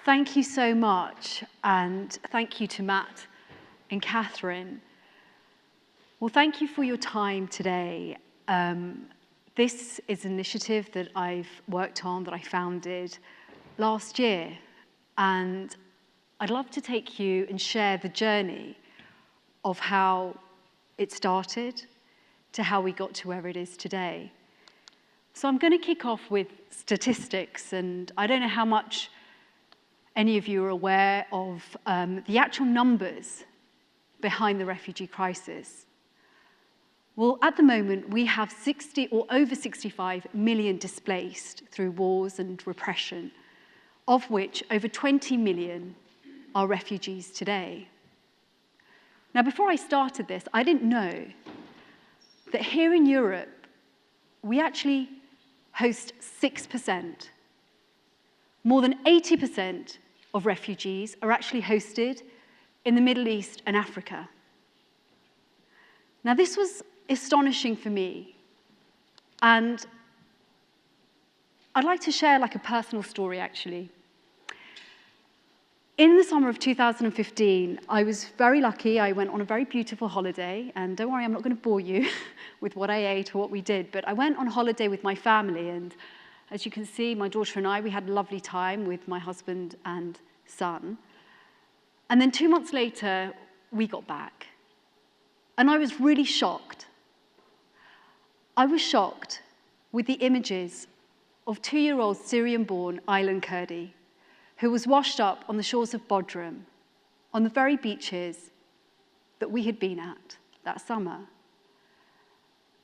Thank you so much, and thank you to Matt and Catherine. Well, thank you for your time today. This is an initiative that I've worked on, that I founded last year, and I'd love to take you and share the journey of how it started to how we got to where it is today. So I'm going to kick off with statistics, and I don't know how much any of you are aware of the actual numbers behind the refugee crisis. Well, at the moment, we have 60 or over 65 million displaced through wars and repression, of which over 20 million are refugees today. Now, before I started this, I didn't know that here in Europe, we actually host 6%. More than 80% of refugees are actually hosted in the Middle East and Africa. Now, this was astonishing for me, and I'd like to share like a personal story, actually. In the summer of 2015, I was very lucky. I went on a very beautiful holiday, and don't worry, I'm not going to bore you with what I ate or what we did, but I went on holiday with my family, and as you can see, my daughter and I, we had a lovely time with my husband and son. And then 2 months later, we got back, and I was really shocked. I was shocked with the images of 2-year-old Syrian-born Aylan Kurdi, who was washed up on the shores of Bodrum, on the very beaches that we had been at that summer.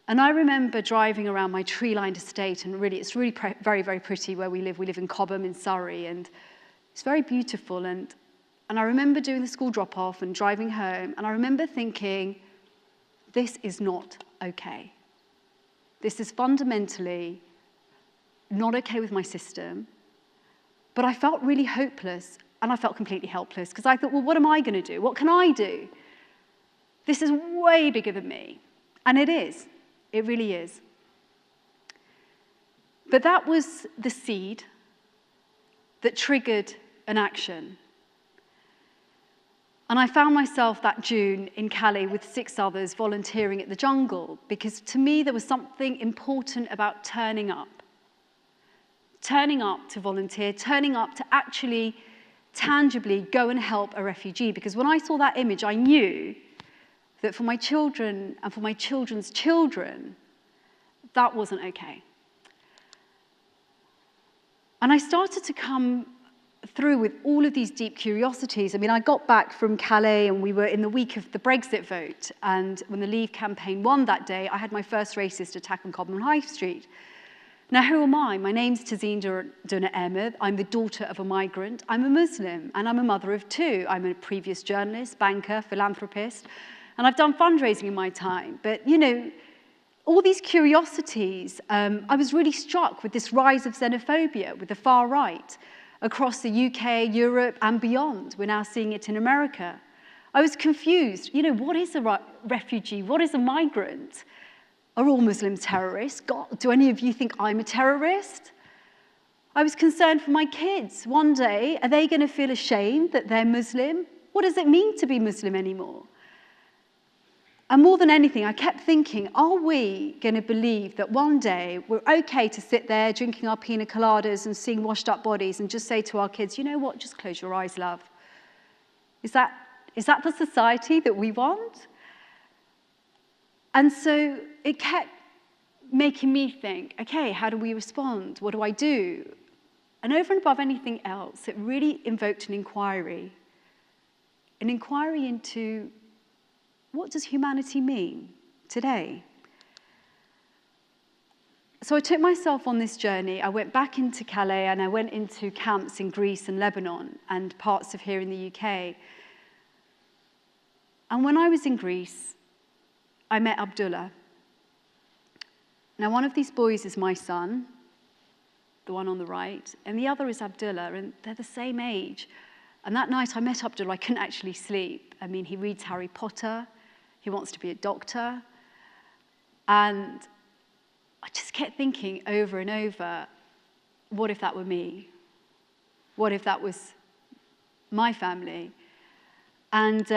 And I remember driving around my tree-lined estate, and really, it's really very, very pretty where we live. We live in Cobham in Surrey, and it's very beautiful. And I remember doing the school drop-off and driving home, and I remember thinking, this is not okay. This is fundamentally not okay with my system. But I felt really hopeless, and I felt completely helpless, because I thought, well, what am I going to do? What can I do? This is way bigger than me. And it is. It really is. But that was the seed that triggered an action. And I found myself that June in Calais with 6 others volunteering at the jungle, because to me there was something important about turning up to volunteer, turning up to actually tangibly go and help a refugee. Because when I saw that image, I knew that for my children and for my children's children, that wasn't okay. And I started to come through with all of these deep curiosities. I mean, I got back from Calais, and we were in the week of the Brexit vote. And when the Leave campaign won that day, I had my first racist attack on Cobham High Street. Now, who am I? My name's Tazeen Ahmad. I'm the daughter of a migrant. I'm a Muslim, and I'm a mother of 2. I'm a previous journalist, banker, philanthropist, and I've done fundraising in my time. But, you know, all these curiosities, I was really struck with this rise of xenophobia with the far right across the UK, Europe, and beyond. We're now seeing it in America. I was confused. You know, what is a refugee? What is a migrant? Are all Muslims terrorists? God, do any of you think I'm a terrorist? I was concerned for my kids. One day, are they going to feel ashamed that they're Muslim? What does it mean to be Muslim anymore? And more than anything, I kept thinking, are we going to believe that one day we're okay to sit there drinking our pina coladas and seeing washed up bodies and just say to our kids, you know what, just close your eyes, love? Is that the society that we want? And so it kept making me think, okay, how do we respond? What do I do? And over and above anything else, it really invoked an inquiry into what does humanity mean today? So I took myself on this journey. I went back into Calais, and I went into camps in Greece and Lebanon and parts of here in the UK. And when I was in Greece, I met Abdullah. Now, one of these boys is my son, the one on the right, and the other is Abdullah, and they're the same age. And that night I met Abdullah, I couldn't actually sleep. I mean, he reads Harry Potter, he wants to be a doctor, and I just kept thinking over and over, what if that were me? What if that was my family. And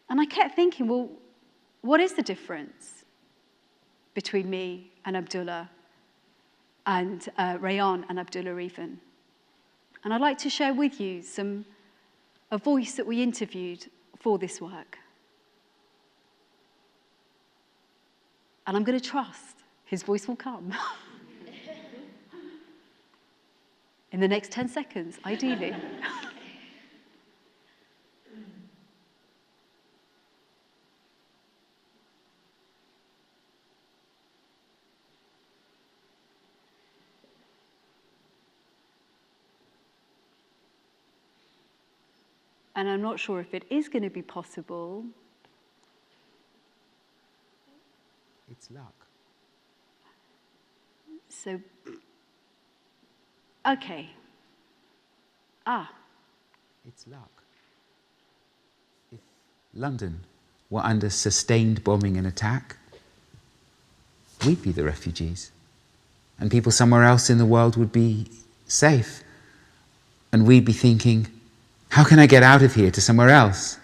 I kept thinking, well, what is the difference between me and Abdullah and Rayan and Abdullah even? And I'd like to share with you a voice that we interviewed for this work. And I'm going to trust his voice will come. In the next 10 seconds, ideally. And I'm not sure if it is going to be possible. It's luck. So, okay. It's luck. If London were under sustained bombing and attack, we'd be the refugees. And people somewhere else in the world would be safe. And we'd be thinking, how can I get out of here to somewhere else?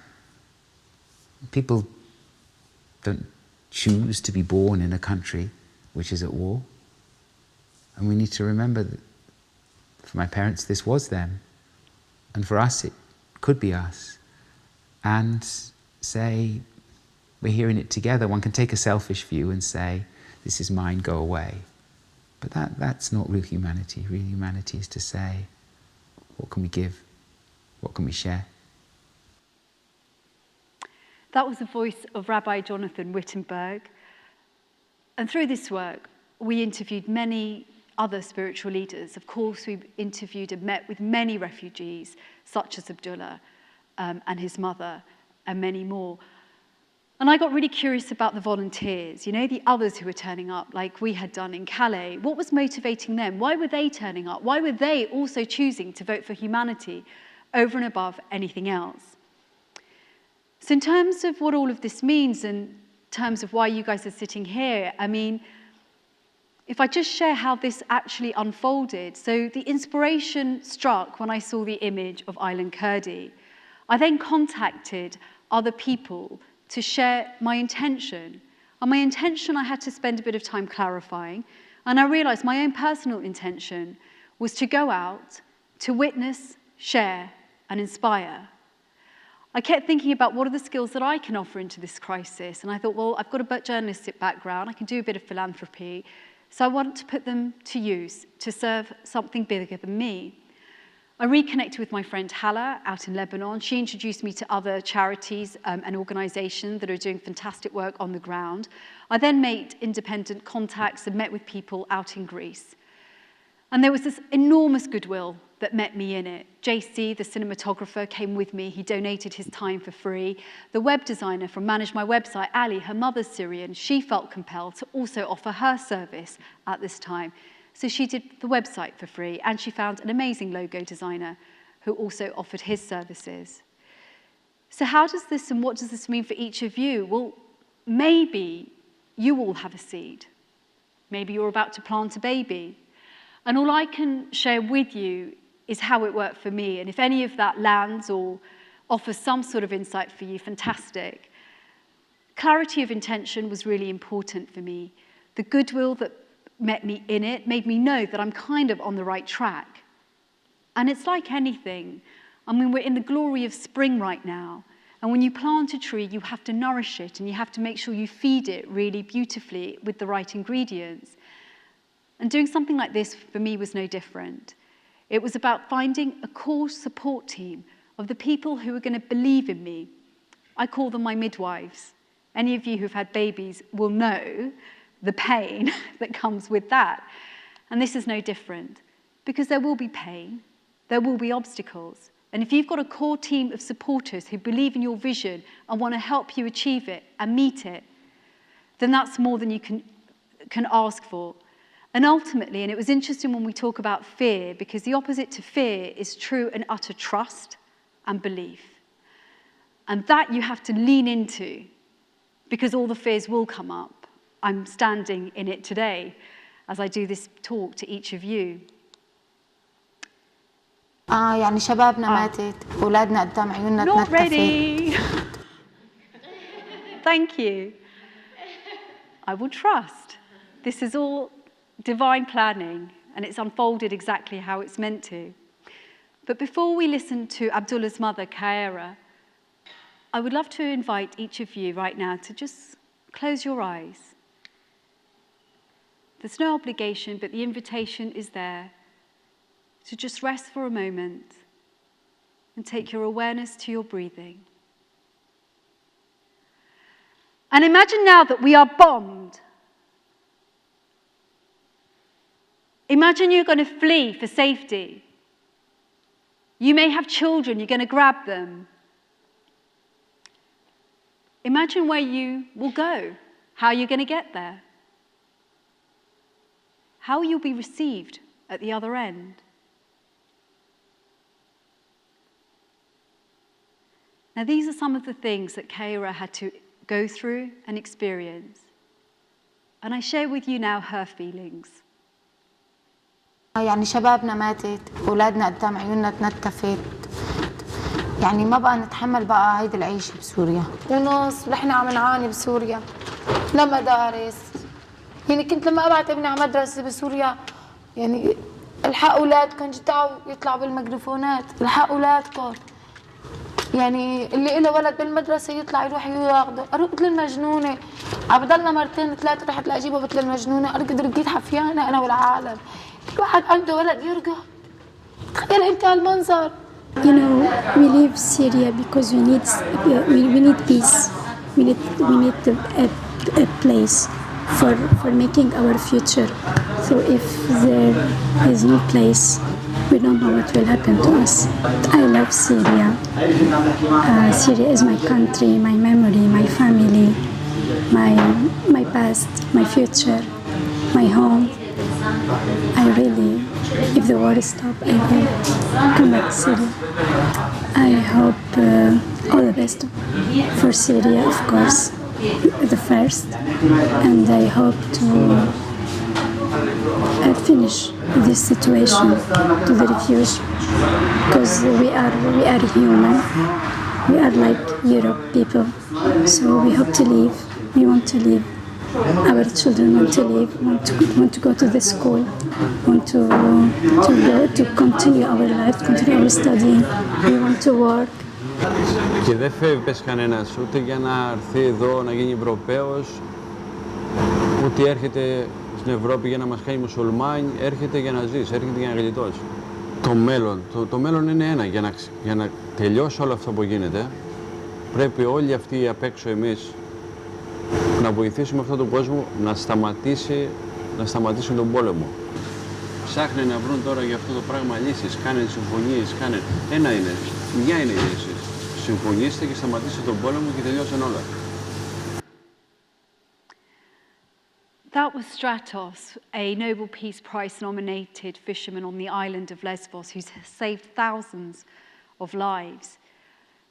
People don't choose to be born in a country which is at war. And we need to remember that for my parents, this was them. And for us, it could be us. And say, we're here in it together. One can take a selfish view and say, this is mine, go away. But that's not real humanity. Real humanity is to say, what can we give? What can we share? That was the voice of Rabbi Jonathan Wittenberg. And through this work, we interviewed many other spiritual leaders. Of course, we interviewed and met with many refugees, such as Abdullah and his mother, and many more. And I got really curious about the volunteers, the others who were turning up, like we had done in Calais. What was motivating them? Why were they turning up? Why were they also choosing to vote for humanity over and above anything else? So in terms of what all of this means, in terms of why you guys are sitting here, if I just share how this actually unfolded. So the inspiration struck when I saw the image of Aylan Kurdi. I then contacted other people to share my intention. And my intention I had to spend a bit of time clarifying. And I realized my own personal intention was to go out, to witness, share, and inspire. I kept thinking about what are the skills that I can offer into this crisis. And I thought, well, I've got a journalistic background. I can do a bit of philanthropy. So I want to put them to use to serve something bigger than me. I reconnected with my friend Hala out in Lebanon. She introduced me to other charities and organisations that are doing fantastic work on the ground. I then made independent contacts and met with people out in Greece. And there was this enormous goodwill that met me in it. JC, the cinematographer, came with me. He donated his time for free. The web designer from Manage My Website, Ali, her mother's Syrian, she felt compelled to also offer her service at this time. So she did the website for free, and she found an amazing logo designer who also offered his services. So how does this and what does this mean for each of you? Well, maybe you all have a seed. Maybe you're about to plant a baby. And all I can share with you is how it worked for me. And if any of that lands or offers some sort of insight for you, fantastic. Clarity of intention was really important for me. The goodwill that met me in it made me know that I'm kind of on the right track. And it's like anything. We're in the glory of spring right now. And when you plant a tree, you have to nourish it and you have to make sure you feed it really beautifully with the right ingredients. And doing something like this for me was no different. It was about finding a core support team of the people who are going to believe in me. I call them my midwives. Any of you who've had babies will know the pain that comes with that. And this is no different, because there will be pain, there will be obstacles. And if you've got a core team of supporters who believe in your vision and want to help you achieve it and meet it, then that's more than you can ask for. And ultimately, and it was interesting when we talk about fear, because the opposite to fear is true and utter trust and belief. And that you have to lean into, because all the fears will come up. I'm standing in it today as I do this talk to each of you. يعني شبابنا ماتت، أولادنا قدام عيوننا Not تنتفت. ready. Thank you. I will trust. This is all divine planning, and it's unfolded exactly how it's meant to. But before we listen to Abdullah's mother, Kaira, I would love to invite each of you right now to just close your eyes. There's no obligation, but the invitation is there to just rest for a moment and take your awareness to your breathing. And imagine now that we are bombed. Imagine you're going to flee for safety. You may have children, you're going to grab them. Imagine where you will go, how you're going to get there, how you'll be received at the other end. Now, these are some of the things that Kaira had to go through and experience. And I share with you now her feelings. يعني شبابنا ماتت، أولادنا قدام عيوننا تنتفت. يعني ما بقى نتحمل بقى هيدي العيشة بسوريا. ونص نحن عم نعاني بسوريا. لا مدارس. يعني كنت لما أبعت ابني على مدرسة بسوريا يعني الحق أولادكم جتعوا يطلعوا بالميكروفونات، الحق أولادكم. يعني اللي له ولد بالمدرسة يطلع يروح ياخده، أروح مثل المجنونة. عم بضلنا مرتين ثلاثة رحت لأجيبه مثل المجنونة، أرقد رقيت حفيانة أنا والعالم. الواحد عنده ولد يرقد. تخيل أنت هالمنظر. You know, we leave Syria because we need peace. We need a place for making our future. So if there is no place, we don't know what will happen to us. I love Syria. Syria is my country, my memory, my family, my past, my future, my home. I really, if the war stops, I will come back to Syria. I hope all the best for Syria, of course, the first, and I hope to finish this situation to the refugee, because we are human. We are like Europe people, so we hope to leave. We want to leave. Our children want to leave, want to go to the school, want to continue our life, continue our studying. We want to work. Και δεν φεύγει κανένας ούτε για να έρθει εδώ να γίνει Ευρωπαίος, ούτε έρχεται στην Ευρώπη για να μας κάνει μουσουλμάνοι, έρχεται για να ζήσει, έρχεται για να γλιτώσει. Το μέλλον είναι ένα. Για να τελειώσει όλο αυτό που γίνεται, πρέπει όλοι αυτοί απ' έξω εμείς να βοηθήσουμε αυτόν τον κόσμο να σταματήσουν τον πόλεμο. Ψάχνει να βρουν τώρα για αυτό το πράγμα λύσεις, κάνε συμφωνίες, κάνε. Ένα είναι, μια είναι η λύση. Συμφωνήστε και σταματήστε τον πόλεμο και τελειώσαν όλα. That was Stratos, a Nobel Peace Prize nominated fisherman on the island of Lesbos who's saved thousands of lives.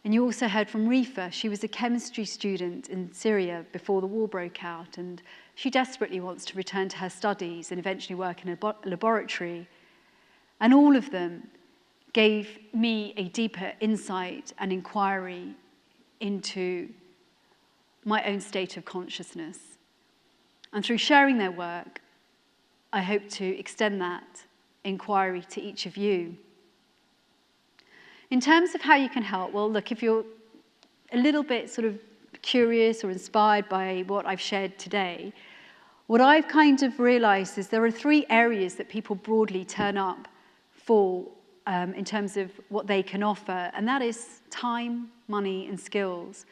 And you also heard from Rifa. She was a chemistry student in Syria before the war broke out, and she desperately wants to return to her studies and eventually work in a laboratory. And all of them gave me a deeper insight and inquiry into my own state of consciousness. And through sharing their work, I hope to extend that inquiry to each of you. In terms of how you can help, well, look, if you're a little bit sort of curious or inspired by what I've shared today, what I've kind of realized is there are 3 areas that people broadly turn up for in terms of what they can offer, and that is time, money, and skills.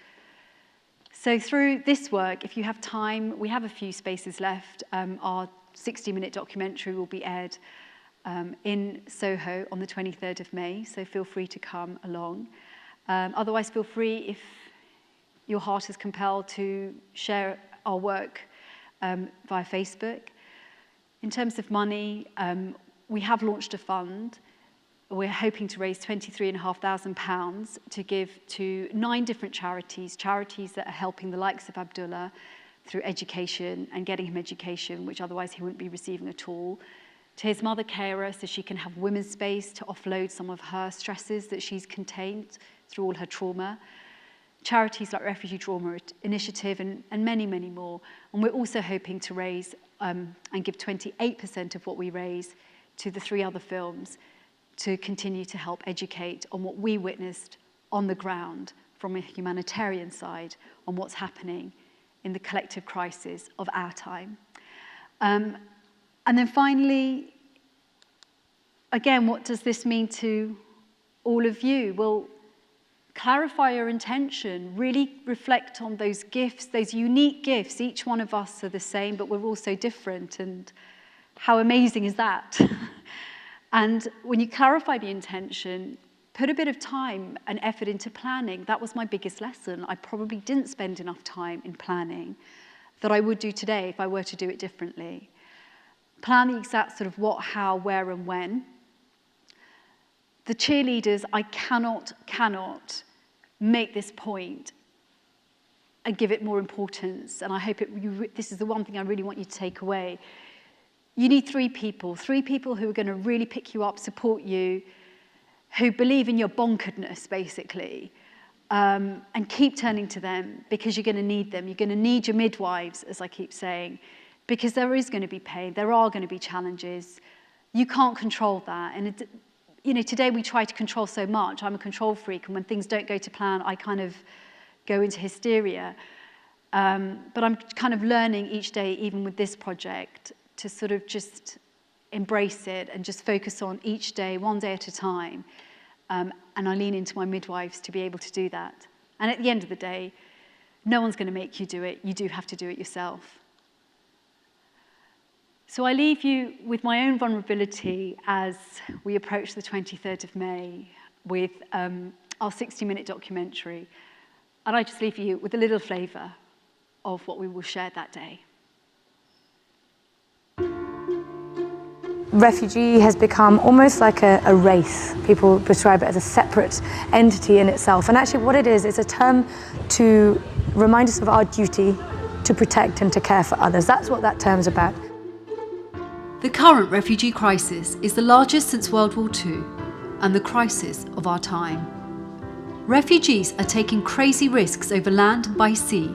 So through this work, if you have time, we have a few spaces left. Our 60-minute documentary will be aired in Soho on the 23rd of May, so feel free to come along. Otherwise, feel free, if your heart is compelled, to share our work via Facebook. In terms of money, we have launched a fund. We're hoping to raise £23,500 to give to 9 different charities that are helping the likes of Abdullah through education and getting him education, which otherwise he wouldn't be receiving at all. to his mother carer so she can have women's space to offload some of her stresses that she's contained through all her trauma. Charities like Refugee Trauma Initiative and many, many more. And we're also hoping to raise and give 28% of what we raise to the 3 other films to continue to help educate on what we witnessed on the ground from a humanitarian side on what's happening in the collective crisis of our time. And then finally, again, what does this mean to all of you? Well, clarify your intention, really reflect on those gifts, those unique gifts. Each one of us are the same, but we're all so different, and how amazing is that? And when you clarify the intention, put a bit of time and effort into planning. That was my biggest lesson. I probably didn't spend enough time in planning that I would do today if I were to do it differently. Plan the exact sort of what, how, where, and when. The cheerleaders, I cannot make this point and give it more importance. And I hope this is the one thing I really want you to take away. You need 3 people who are going to really pick you up, support you, who believe in your bonkeredness, basically, and keep turning to them because you're going to need them. You're going to need your midwives, as I keep saying, because there is going to be pain. There are going to be challenges. You can't control that. And today we try to control so much. I'm a control freak, and when things don't go to plan, I kind of go into hysteria. But I'm kind of learning each day, even with this project, to sort of just embrace it and just focus on each day, one day at a time. And I lean into my midwives to be able to do that. And at the end of the day, no one's going to make you do it. You do have to do it yourself. So I leave you with my own vulnerability as we approach the 23rd of May with our 60-minute documentary. And I just leave you with a little flavour of what we will share that day. Refugee has become almost like a race. People describe it as a separate entity in itself. And actually what it is a term to remind us of our duty to protect and to care for others. That's what that term's about. The current refugee crisis is the largest since World War II and the crisis of our time. Refugees are taking crazy risks over land and by sea,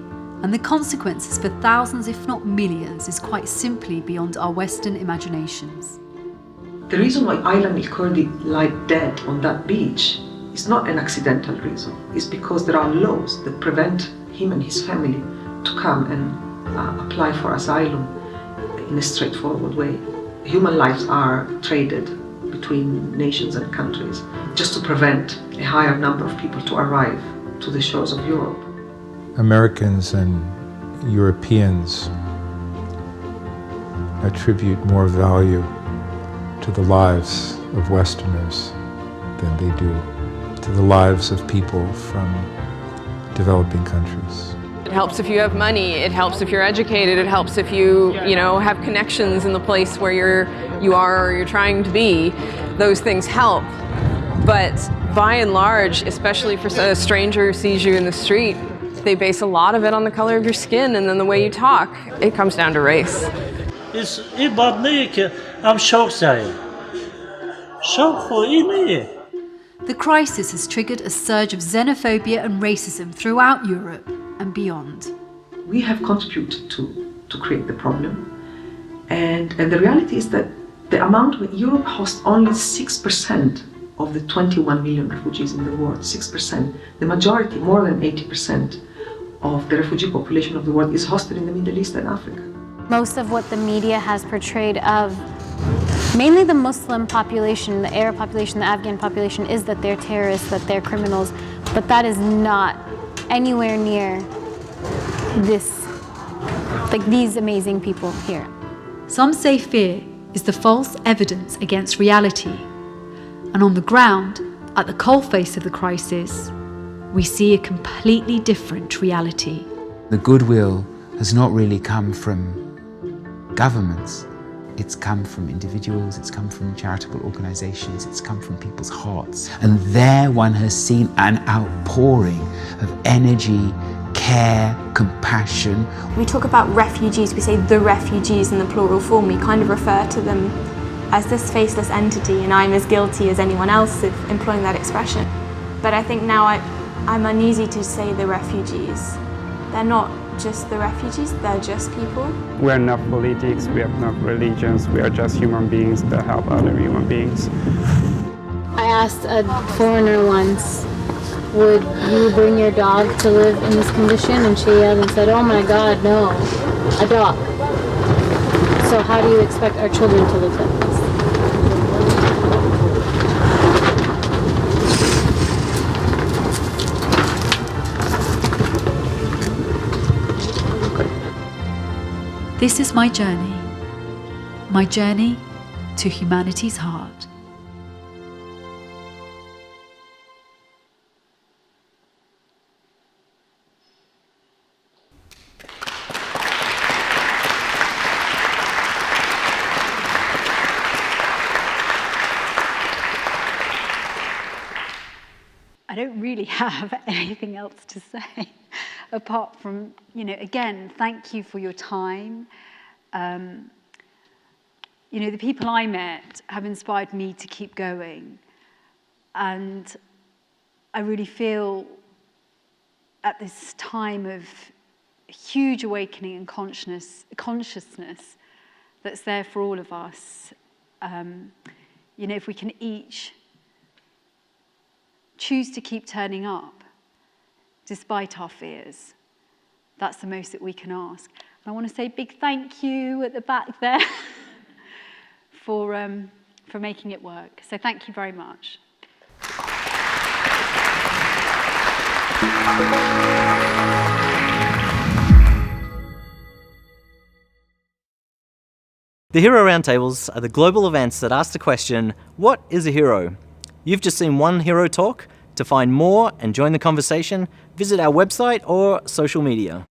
and the consequences for thousands, if not millions, is quite simply beyond our Western imaginations. The reason why Aylan al-Kurdi lie dead on that beach is not an accidental reason. It's because there are laws that prevent him and his family to come and apply for asylum in a straightforward way. Human lives are traded between nations and countries just to prevent a higher number of people to arrive to the shores of Europe. Americans and Europeans attribute more value to the lives of Westerners than they do to the lives of people from developing countries. It helps if you have money, it helps if you're educated, it helps if you have connections in the place where you are or you're trying to be. Those things help. But by and large, especially for a stranger who sees you in the street, they base a lot of it on the color of your skin and then the way you talk. It comes down to race. این باد نیه که هم شوق زایه شوق خویی نیه. The crisis has triggered a surge of xenophobia and racism throughout Europe and beyond. We have contributed to create the problem, and the reality is that the amount Europe hosts only 6% of the 21 million refugees in the world. 6%. The majority, more than 80% of the refugee population of the world is hosted in the Middle East and Africa. Most of what the media has portrayed of mainly the Muslim population, the Arab population, the Afghan population, is that they're terrorists, that they're criminals, but that is not anywhere near these amazing people here. Some say fear is the false evidence against reality. And on the ground, at the coalface of the crisis, we see a completely different reality. The goodwill has not really come from governments. It's come from individuals, it's come from charitable organizations, it's come from people's hearts. And there one has seen an outpouring of energy, care, compassion. We talk about refugees, we say the refugees in the plural form. We kind of refer to them as this faceless entity, and I'm as guilty as anyone else of employing that expression. But I think now I'm uneasy to say the refugees. They're not just the refugees, they're just people. We are not politics, we have not religions, we are just human beings that help other human beings. I asked a foreigner once, would you bring your dog to live in this condition? And she yelled and said, oh my God, no, a dog. So how do you expect our children to live like this? This is my journey to humanity's heart. I don't really have anything else to say apart from, again, thank you for your time. The people I met have inspired me to keep going. And I really feel at this time of huge awakening and consciousness that's there for all of us, if we can each choose to keep turning up despite our fears, that's the most that we can ask. And I want to say a big thank you at the back there for making it work. So thank you very much. The Hero Roundtables are the global events that ask the question, what is a hero? You've just seen one hero talk. To find more and join the conversation, visit our website or social media.